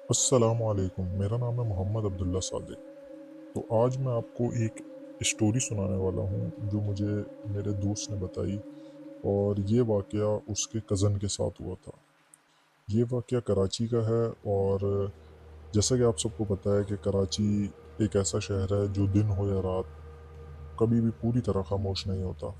अस्सलामुअलैकुम। मेरा नाम है मोहम्मद अब्दुल्ला सादिक। तो आज मैं आपको एक स्टोरी सुनाने वाला हूँ जो मुझे मेरे दोस्त ने बताई, और ये वाक़या उसके कज़न के साथ हुआ था। ये वाक़या कराची का है, और जैसा कि आप सबको पता है कि कराची एक ऐसा शहर है जो दिन हो या रात कभी भी पूरी तरह खामोश नहीं होता।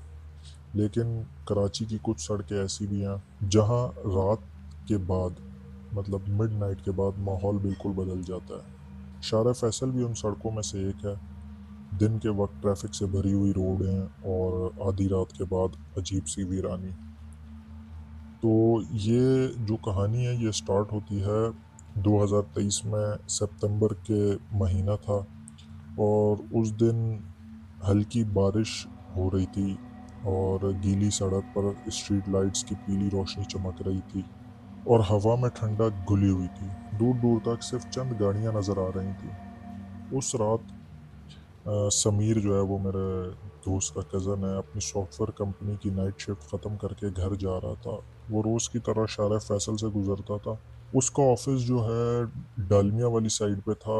लेकिन कराची की कुछ सड़कें ऐसी भी हैं जहाँ रात के बाद, मतलब मिडनाइट के बाद, माहौल बिल्कुल बदल जाता है। शारा फैसल भी उन सड़कों में से एक है। दिन के वक्त ट्रैफिक से भरी हुई रोड हैं, और आधी रात के बाद अजीब सी वीरानी। तो ये जो कहानी है ये स्टार्ट होती है 2023 में। सितंबर के महीना था, और उस दिन हल्की बारिश हो रही थी, और गीली सड़क पर स्ट्रीट लाइट्स की पीली रोशनी चमक रही थी, और हवा में ठंडक घुली हुई थी। दूर दूर तक सिर्फ चंद गाड़ियां नजर आ रही थी। उस रात समीर जो है, वो मेरे दोस्त का कज़न है, अपनी सॉफ्टवेयर कंपनी की नाइट शिफ्ट ख़त्म करके घर जा रहा था। वो रोज़ की तरह शारा फैसल से गुज़रता था। उसका ऑफिस जो है डालमिया वाली साइड पे था।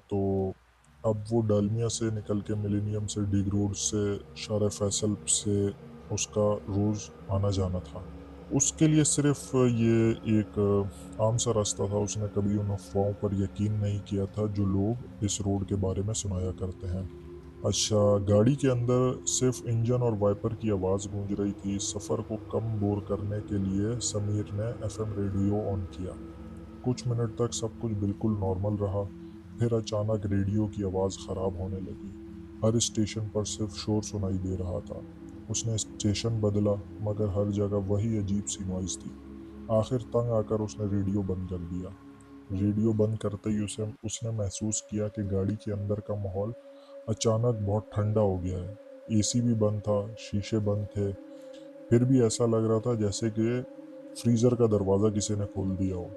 तो अब वो डालमिया से निकल के मिलेनियम से, डिग रोड से, शारा फैसल से उसका रोज़ आना जाना था। उसके लिए सिर्फ ये एक आम सा रास्ता था। उसने कभी उन अफवाहों पर यकीन नहीं किया था जो लोग इस रोड के बारे में सुनाया करते हैं। अच्छा, गाड़ी के अंदर सिर्फ इंजन और वाइपर की आवाज़ गूंज रही थी। सफ़र को कम बोर करने के लिए समीर ने एफएम रेडियो ऑन किया। कुछ मिनट तक सब कुछ बिल्कुल नॉर्मल रहा। फिर अचानक रेडियो की आवाज़ ख़राब होने लगी। हर स्टेशन पर सिर्फ शोर सुनाई दे रहा था। उसने स्टेशन बदला, मगर हर जगह वही अजीब सी नॉइज़ थी। आखिर तंग आकर उसने रेडियो बंद कर दिया। रेडियो बंद करते ही उसे उसने महसूस किया कि गाड़ी के अंदर का माहौल अचानक बहुत ठंडा हो गया है। एसी भी बंद था, शीशे बंद थे, फिर भी ऐसा लग रहा था जैसे कि फ्रीज़र का दरवाज़ा किसी ने खोल दिया हो।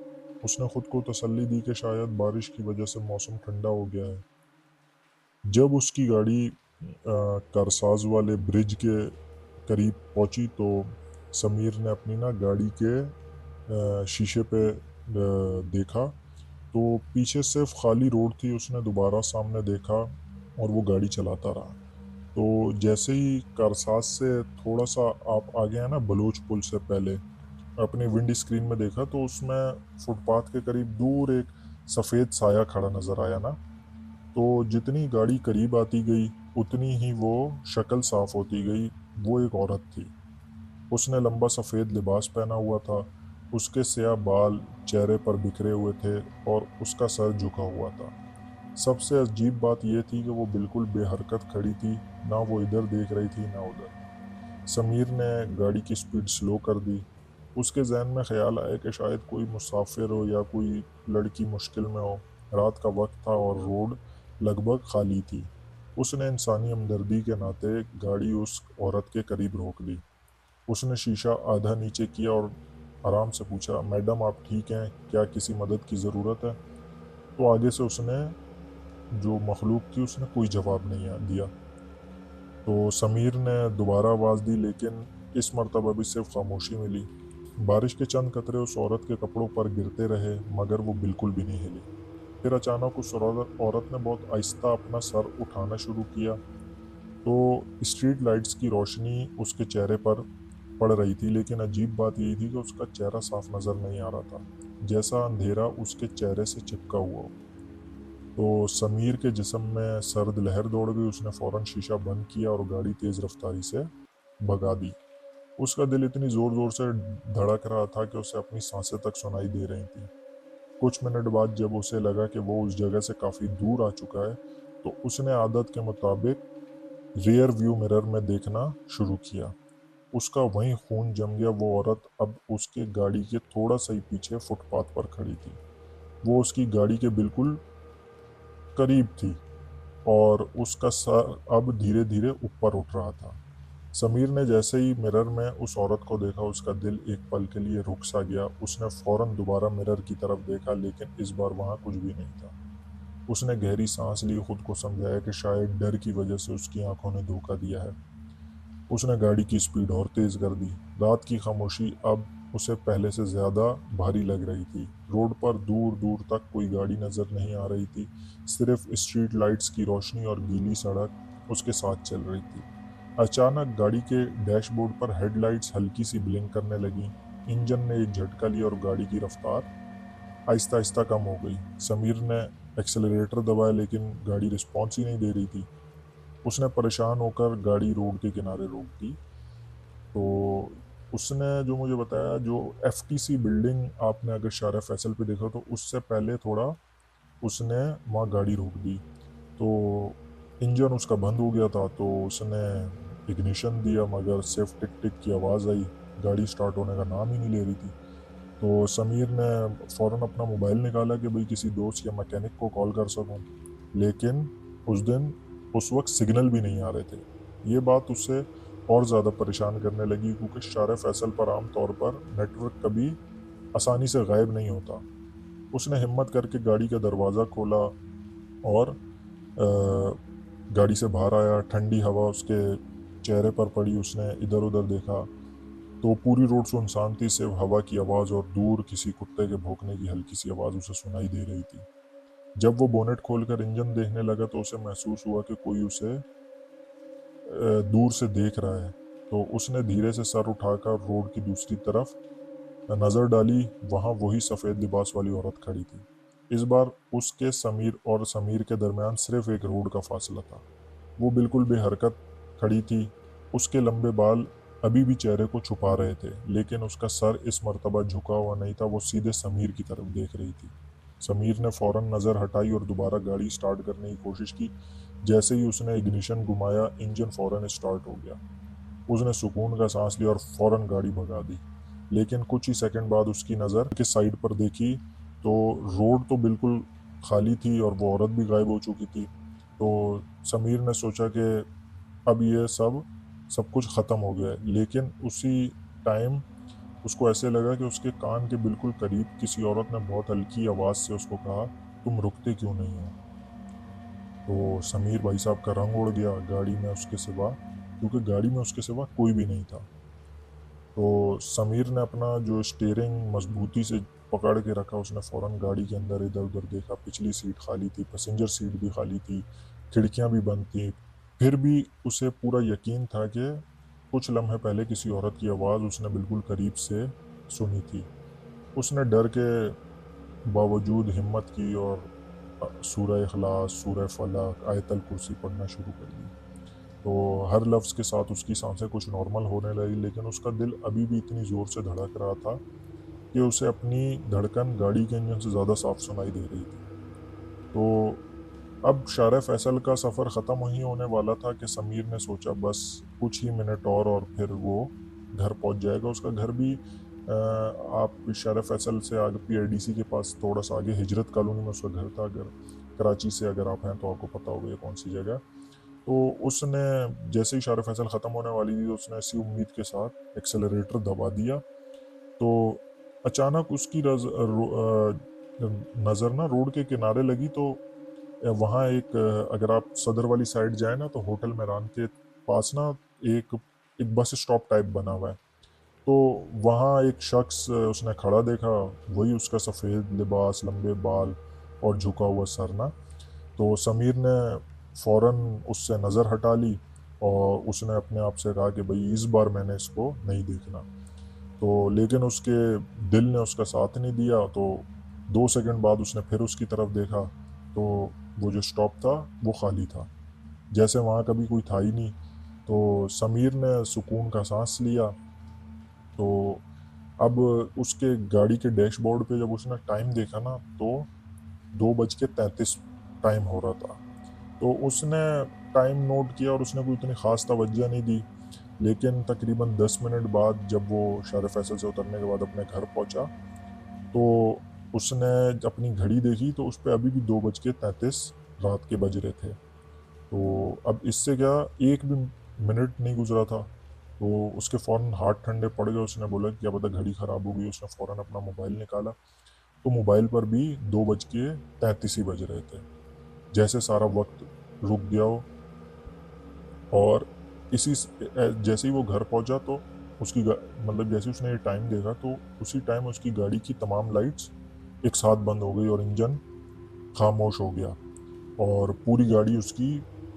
उसने खुद को तसल्ली दी कि शायद बारिश की वजह से मौसम ठंडा हो गया है। जब उसकी गाड़ी कारसाज वाले ब्रिज के करीब पहुंची, तो समीर ने अपनी ना गाड़ी के शीशे पे देखा, तो पीछे सिर्फ खाली रोड थी। उसने दोबारा सामने देखा, और वो गाड़ी चलाता रहा। तो जैसे ही कारसाज से थोड़ा सा आप आगे हैं ना, बलूच पुल से पहले, अपने विंड स्क्रीन में देखा, तो उसमें फुटपाथ के करीब दूर एक सफ़ेद साया खड़ा नजर आया ना। तो जितनी गाड़ी करीब आती गई, उतनी ही वो शक्ल साफ होती गई। वो एक औरत थी। उसने लंबा सफ़ेद लिबास पहना हुआ था। उसके स्याह बाल चेहरे पर बिखरे हुए थे, और उसका सर झुका हुआ था। सबसे अजीब बात यह थी कि वो बिल्कुल बेहरकत खड़ी थी। ना वो इधर देख रही थी ना उधर। समीर ने गाड़ी की स्पीड स्लो कर दी। उसके जहन में ख्याल आया कि शायद कोई मुसाफिर हो या कोई लड़की मुश्किल में हो। रात का वक्त था और रोड लगभग खाली थी। उसने इंसानी हमदर्दी के नाते गाड़ी उस औरत के करीब रोक दी। उसने शीशा आधा नीचे किया और आराम से पूछा, मैडम आप ठीक हैं? क्या किसी मदद की ज़रूरत है? तो आगे से उसने, जो मखलूक थी, उसने कोई जवाब नहीं दिया। तो समीर ने दोबारा आवाज़ दी, लेकिन इस मर्तबा भी सिर्फ खामोशी मिली। बारिश के चंद कतरे उस औरत के कपड़ों पर गिरते रहे, मगर वो बिल्कुल भी नहीं हिली। फिर अचानक उस औरत ने बहुत आहिस्ता अपना सर उठाना शुरू किया। तो स्ट्रीट लाइट्स की रोशनी उसके चेहरे पर पड़ रही थी, लेकिन अजीब बात यही थी कि उसका चेहरा साफ नज़र नहीं आ रहा था, जैसा अंधेरा उसके चेहरे से चिपका हुआ हो। तो समीर के जिस्म में सर्द लहर दौड़ गई। उसने फौरन शीशा बंद किया और गाड़ी तेज रफ्तारी से भगा दी। उसका दिल इतनी जोर जोर से धड़क रहा था कि उसे अपनी सांसें तक सुनाई दे रही थी। कुछ मिनट बाद जब उसे लगा कि वो उस जगह से काफी दूर आ चुका है, तो उसने आदत के मुताबिक रियर व्यू मिरर में देखना शुरू किया। उसका वहीं खून जम गया। वो औरत अब उसके गाड़ी के थोड़ा सा ही पीछे फुटपाथ पर खड़ी थी। वो उसकी गाड़ी के बिल्कुल करीब थी, और उसका सर अब धीरे धीरे ऊपर उठ रहा था। समीर ने जैसे ही मिरर में उस औरत को देखा, उसका दिल एक पल के लिए रुक सा गया। उसने फौरन दोबारा मिरर की तरफ देखा, लेकिन इस बार वहां कुछ भी नहीं था। उसने गहरी सांस ली, खुद को समझाया कि शायद डर की वजह से उसकी आंखों ने धोखा दिया है। उसने गाड़ी की स्पीड और तेज कर दी। रात की खामोशी अब उसे पहले से ज़्यादा भारी लग रही थी। रोड पर दूर दूर तक कोई गाड़ी नज़र नहीं आ रही थी, सिर्फ स्ट्रीट लाइट्स की रोशनी और गीली सड़क उसके साथ चल रही थी। अचानक गाड़ी के डैशबोर्ड पर हेडलाइट्स हल्की सी ब्लिंक करने लगी। इंजन ने एक झटका लिया और गाड़ी की रफ्तार आहिस्ता आहिस्ता कम हो गई। समीर ने एक्सेलरेटर दबाया लेकिन गाड़ी रिस्पॉन्स ही नहीं दे रही थी। उसने परेशान होकर गाड़ी रोड के किनारे रोक दी। तो उसने जो मुझे बताया, जो एफटीसी बिल्डिंग आपने अगर शारा फैसल पे देखा तो उससे पहले थोड़ा उसने वहाँ गाड़ी रोक दी। तो इंजन उसका बंद हो गया था, तो उसने इग्निशन दिया मगर सिर्फ टिक टिक की आवाज़ आई। गाड़ी स्टार्ट होने का नाम ही नहीं ले रही थी। तो समीर ने फ़ौरन अपना मोबाइल निकाला कि भाई किसी दोस्त या मैकेनिक को कॉल कर सकूं, लेकिन उस दिन उस वक्त सिग्नल भी नहीं आ रहे थे। ये बात उसे और ज़्यादा परेशान करने लगी क्योंकि शार फैसल पर आम तौर पर नेटवर्क कभी आसानी से गायब नहीं होता। उसने हिम्मत करके गाड़ी का दरवाज़ा खोला और गाड़ी से बाहर आया। ठंडी हवा उसके चेहरे पर पड़ी। उसने इधर उधर देखा तो पूरी रोड सुनसान थी, सिर्फ हवा की आवाज़ और दूर किसी कुत्ते के भौंकने की हल्की सी आवाज़ उसे सुनाई दे रही थी। जब वो बोनेट खोलकर इंजन देखने लगा तो उसे महसूस हुआ कि कोई उसे दूर से देख रहा है। तो उसने धीरे से सर उठाकर रोड की दूसरी तरफ नज़र डाली। वहाँ वही सफ़ेद लिबास वाली औरत खड़ी थी। इस बार उसके समीर और समीर के दरमियान सिर्फ एक रोड का फासला था। वो बिल्कुल बेहरकत खड़ी थी। उसके लंबे बाल अभी भी चेहरे को छुपा रहे थे, लेकिन उसका सर इस मर्तबा झुका हुआ नहीं था। वो सीधे समीर की तरफ देख रही थी। समीर ने फौरन नज़र हटाई और दोबारा गाड़ी स्टार्ट करने की कोशिश की। जैसे ही उसने इग्निशन घुमाया, इंजन फौरन स्टार्ट हो गया। उसने सुकून का सांस लिया और फौरन गाड़ी भगा दी। लेकिन कुछ ही सेकंड बाद उसकी नज़र के साइड पर देखी तो रोड तो बिल्कुल खाली थी और वो औरत भी गायब हो चुकी थी। तो समीर ने सोचा कि अब ये सब सब कुछ ख़त्म हो गया है। लेकिन उसी टाइम उसको ऐसे लगा कि उसके कान के बिल्कुल करीब किसी औरत ने बहुत हल्की आवाज़ से उसको कहा, तुम रुकते क्यों नहीं हो? तो समीर भाई साहब का रंग उड़ गया। गाड़ी में उसके सिवा, क्योंकि गाड़ी में उसके सिवा कोई भी नहीं था। तो समीर ने अपना जो स्टीयरिंग मजबूती से पकड़ के रखा। उसने फ़ौरन गाड़ी के अंदर इधर उधर देखा। पिछली सीट खाली थी, पैसेंजर सीट भी खाली थी, खिड़कियां भी बंद थी। फिर भी उसे पूरा यकीन था कि कुछ लम्हे पहले किसी औरत की आवाज़ उसने बिल्कुल करीब से सुनी थी। उसने डर के बावजूद हिम्मत की और सूरह इखलास, सूरह फलक, आयतल कुर्सी पढ़ना शुरू कर दी। तो हर लफ्ज़ के साथ उसकी सांसें कुछ नॉर्मल होने लगी, लेकिन उसका दिल अभी भी इतनी ज़ोर से धड़क रहा था कि उसे अपनी धड़कन गाड़ी के इंजन से ज़्यादा साफ सुनाई दे रही थी। तो अब शार फैसल का सफ़र ख़त्म ही होने वाला था कि समीर ने सोचा बस कुछ ही मिनट और फिर वो घर पहुंच जाएगा। उसका घर भी आप शार फैसल से आगे पीआईडीसी के पास थोड़ा सा आगे हिजरत कॉलोनी में उसका घर था। अगर कराची से अगर आप हैं तो आपको पता होगा ये कौन सी जगह। तो उसने जैसे ही शार फैसल ख़त्म होने वाली थी तो उसने ऐसी उम्मीद के साथ एक्सेलरेटर दबा दिया। तो अचानक उसकी नज़र ना रोड के किनारे लगी। तो वहाँ एक अगर आप सदर वाली साइड जाए ना तो होटल मैरान के पास ना एक एक बस स्टॉप टाइप बना हुआ है। तो वहाँ एक शख्स उसने खड़ा देखा। वही उसका सफ़ेद लिबास, लंबे बाल और झुका हुआ सर ना। तो समीर ने फ़ौरन उससे नज़र हटा ली और उसने अपने आप से कहा कि भाई इस बार मैंने इसको नहीं देखना। तो लेकिन उसके दिल ने उसका साथ नहीं दिया। तो 2 सेकंड बाद उसने फिर उसकी तरफ देखा तो वो जो स्टॉप था वो खाली था, जैसे वहाँ कभी कोई था ही नहीं। तो समीर ने सुकून का सांस लिया। तो अब उसके गाड़ी के डैशबोर्ड पे जब उसने टाइम देखा ना तो 2:33 टाइम हो रहा था। तो उसने टाइम नोट किया और उसने कोई इतनी ख़ास तवज्जो नहीं दी। लेकिन तकरीबन 10 मिनट बाद जब वो शार फैसल से उतरने के बाद अपने घर पहुंचा तो उसने अपनी घड़ी देखी तो उस पे अभी भी 2:33 रात के बज रहे थे। तो अब इससे क्या, एक भी मिनट नहीं गुजरा था। तो उसके फ़ौरन हाथ ठंडे पड़ गए। उसने बोला कि क्या पता घड़ी ख़राब हो गई। उसने फ़ौरन अपना मोबाइल निकाला तो मोबाइल पर भी 2:33 ही बज रहे थे, जैसे सारा वक्त रुक गया हो। और जैसे ही वो घर पहुंचा तो मतलब जैसे उसने ये टाइम देखा तो उसी टाइम उसकी गाड़ी की तमाम लाइट्स एक साथ बंद हो गई और इंजन खामोश हो गया और पूरी गाड़ी उसकी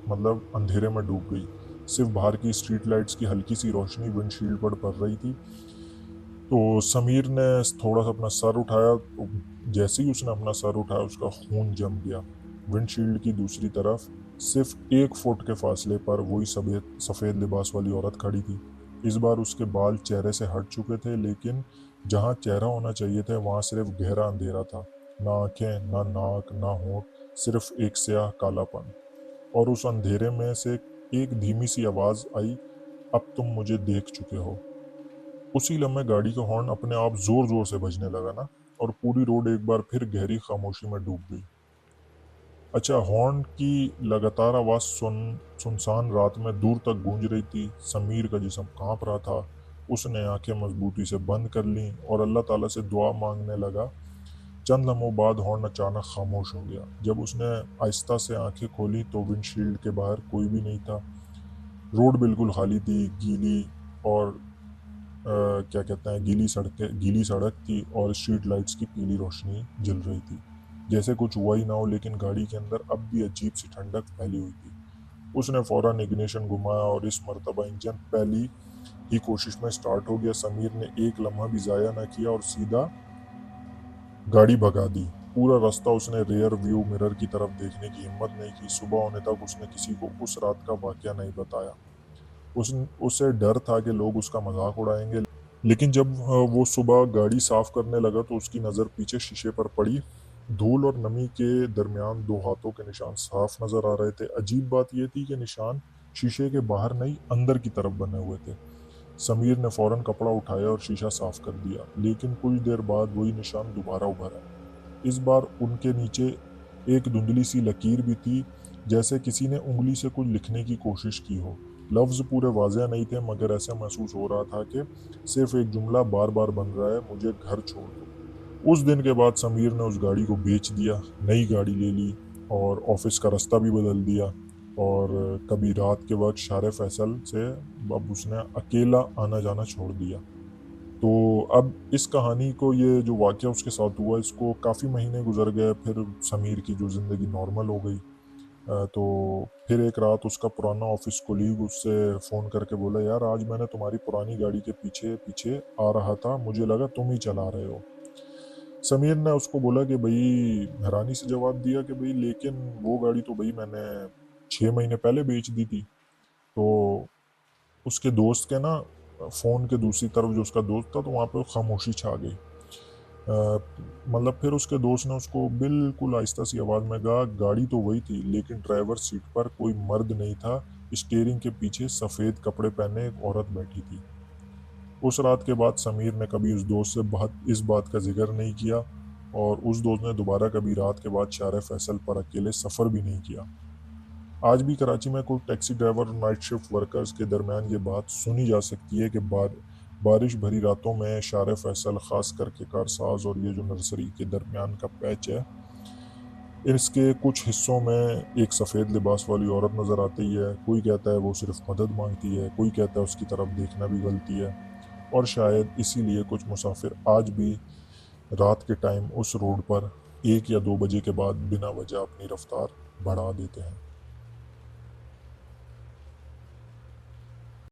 मतलब अंधेरे में डूब गई। सिर्फ बाहर की स्ट्रीट लाइट्स की हल्की सी रोशनी विंडशील्ड पर पड़ रही थी। तो समीर ने थोड़ा सा अपना सर उठाया, तो जैसे ही उसने अपना सर उठाया उसका खून जम गया। विंडशील्ड की दूसरी तरफ सिर्फ 1 फुट के फासले पर वही सफ़ेद लिबास वाली औरत खड़ी थी। इस बार उसके बाल चेहरे से हट चुके थे, लेकिन जहाँ चेहरा होना चाहिए था वहाँ सिर्फ गहरा अंधेरा था। ना आंखें, ना नाक, ना होंठ, सिर्फ एक स्याह कालापन। और उस अंधेरे में से एक धीमी सी आवाज़ आई, अब तुम मुझे देख चुके हो। उसी लम्हे गाड़ी का हॉर्न अपने आप जोर जोर से बजने लगा ना, और पूरी रोड एक बार फिर गहरी खामोशी में डूब गई। अच्छा, हॉर्न की लगातार आवाज सुनसान रात में दूर तक गूंज रही थी। समीर का जिस्म कांप रहा था। उसने आंखें मजबूती से बंद कर ली और अल्लाह ताला से दुआ मांगने लगा। चंद लम्हों बाद हॉर्न अचानक खामोश हो गया। जब उसने आहिस्ता से आंखें खोली तो विंडशील्ड के बाहर कोई भी नहीं था। रोड बिल्कुल खाली थी, गीली और क्या कहते हैं, गीली सड़क थी और स्ट्रीट लाइट्स की पीली रोशनी जल रही थी। जैसे कुछ हुआ ही ना हो, लेकिन गाड़ी के अंदर अब भी अजीब सी ठंडक फैली हुई थी। उसने फौरन इग्निशन घुमाया और इस मर्तबा इंजन पहली ही कोशिश में स्टार्ट हो गया। समीर ने एक लम्हा भी ज़ाया ना किया और सीधा गाड़ी भगा दी। पूरा रास्ता उसने रियर व्यू मिरर की तरफ देखने की हिम्मत नहीं की। सुबह होने तक उसने किसी को उस रात का वाकया नहीं बताया। उसे डर था कि लोग उसका मजाक उड़ाएंगे। लेकिन जब वो सुबह गाड़ी साफ करने लगा तो उसकी नज़र पीछे शीशे पर पड़ी। धूल और नमी के दरमियान 2 हाथों के निशान साफ नजर आ रहे थे। अजीब बात यह थी कि निशान शीशे के बाहर नहीं, अंदर की तरफ बने हुए थे। समीर ने फौरन कपड़ा उठाया और शीशा साफ कर दिया, लेकिन कुछ देर बाद वही निशान दोबारा उभरा। इस बार उनके नीचे एक धुंधली सी लकीर भी थी, जैसे किसी ने उंगली से कुछ लिखने की कोशिश की हो। लफ्ज पूरे वाज़ेह नहीं थे, मगर ऐसा महसूस हो रहा था कि सिर्फ एक जुमला बार बार बन रहा है, मुझे घर छोड़ दो। उस दिन के बाद समीर ने उस गाड़ी को बेच दिया, नई गाड़ी ले ली और ऑफिस का रास्ता भी बदल दिया। और कभी रात के वक्त शार फैसल से अब उसने अकेला आना जाना छोड़ दिया। तो अब इस कहानी को, ये जो वाक़या उसके साथ हुआ, इसको काफ़ी महीने गुज़र गए। फिर समीर की जो ज़िंदगी नॉर्मल हो गई। तो फिर एक रात उसका पुराना ऑफिस कोलीग उससे फ़ोन करके बोला, यार आज मैंने तुम्हारी पुरानी गाड़ी के पीछे पीछे आ रहा था, मुझे लगा तुम ही चला रहे हो। समीर ने उसको बोला कि भाई, हैरानी से जवाब दिया कि भाई लेकिन वो गाड़ी तो भाई मैंने 6 महीने पहले बेच दी थी। तो उसके दोस्त के ना फ़ोन के दूसरी तरफ जो उसका दोस्त था, तो वहाँ पे खामोशी छा गई। मतलब फिर उसके दोस्त ने उसको बिल्कुल आहिस्ता सी आवाज़ में कहा, गाड़ी तो वही थी लेकिन ड्राइवर सीट पर कोई मर्द नहीं था। स्टीयरिंग के पीछे सफ़ेद कपड़े पहने एक औरत बैठी थी। उस रात के बाद समीर ने कभी उस दोस्त से इस बात का जिक्र नहीं किया, और उस दोस्त ने दोबारा कभी रात के बाद शार फैसल पर अकेले सफ़र भी नहीं किया। आज भी कराची में कोई टैक्सी ड्राइवर और नाइट शिफ्ट वर्कर्स के दरमियान ये बात सुनी जा सकती है कि बारिश भरी रातों में शार फैसल, ख़ास करके कारसाज और ये जो नर्सरी के दरमियान का पैच है, इसके कुछ हिस्सों में एक सफ़ेद लिबास वाली औरत नज़र आती है। कोई कहता है वो सिर्फ मदद मांगती है, कोई कहता है उसकी तरफ देखना भी गलती है। और शायद इसीलिए कुछ मुसाफिर आज भी रात के टाइम उस रोड पर 1 या 2 बजे के बाद बिना वजह अपनी रफ्तार बढ़ा देते हैं।